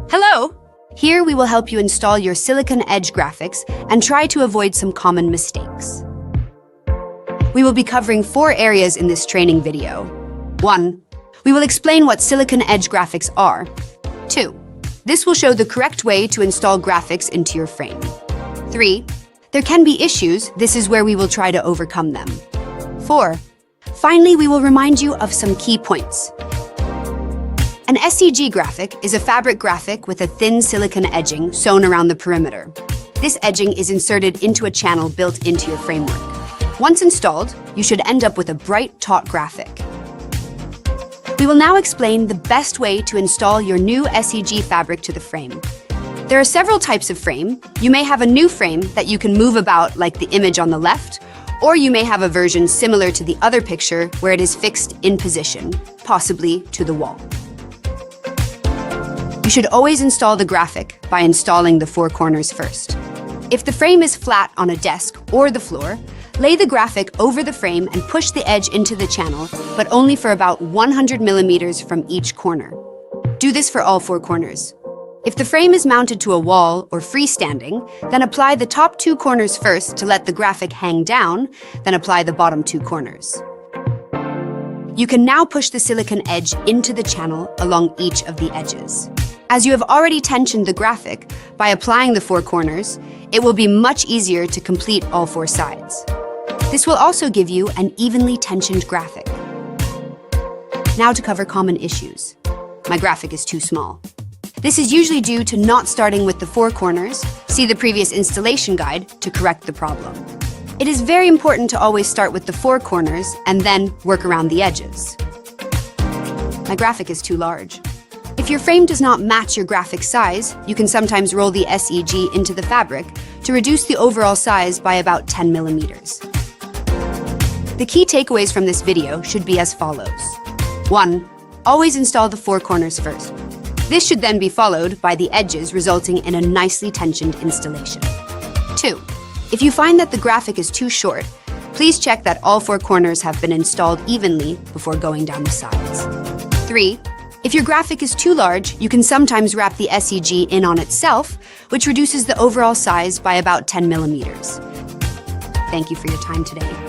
Hello! Here we will help you install your silicon edge graphics and try to avoid some common mistakes. We will be covering 4 areas in this training video. 1. We will explain what silicon edge graphics are. 2. This will show the correct way to install graphics into your frame. 3. There can be issues. This is where we will try to overcome them. 4. Finally, we will remind you of some key points. An SEG graphic is a fabric graphic with a thin silicon edging sewn around the perimeter. This edging is inserted into a channel built into your framework. Once installed, you should end up with a bright, taut graphic. We will now explain the best way to install your new SEG fabric to the frame. There are several types of frame. You may have a new frame that you can move about like the image on the left, or you may have a version similar to the other picture where it is fixed in position, possibly to the wall. You should always install the graphic by installing the 4 corners first. If the frame is flat on a desk or the floor, lay the graphic over the frame and push the edge into the channel, but only for about 100 millimeters from each corner. Do this for all 4 corners. If the frame is mounted to a wall or freestanding, then apply the top 2 corners first to let the graphic hang down, then apply the bottom 2 corners. You can now push the silicon edge into the channel along each of the edges. As you have already tensioned the graphic, by applying the 4 corners, it will be much easier to complete all 4 sides. This will also give you an evenly tensioned graphic. Now to cover common issues. My graphic is too small. This is usually due to not starting with the 4 corners. See the previous installation guide to correct the problem. It is very important to always start with the 4 corners and then work around the edges. My graphic is too large. If your frame does not match your graphic size, you can sometimes roll the SEG into the fabric to reduce the overall size by about 10 millimeters. The key takeaways from this video should be as follows. 1. Always install the 4 corners first. This should then be followed by the edges, resulting in a nicely tensioned installation. 2. If you find that the graphic is too short, please check that all 4 corners have been installed evenly before going down the sides. 3. If your graphic is too large, you can sometimes wrap the SEG in on itself, which reduces the overall size by about 10 millimeters. Thank you for your time today.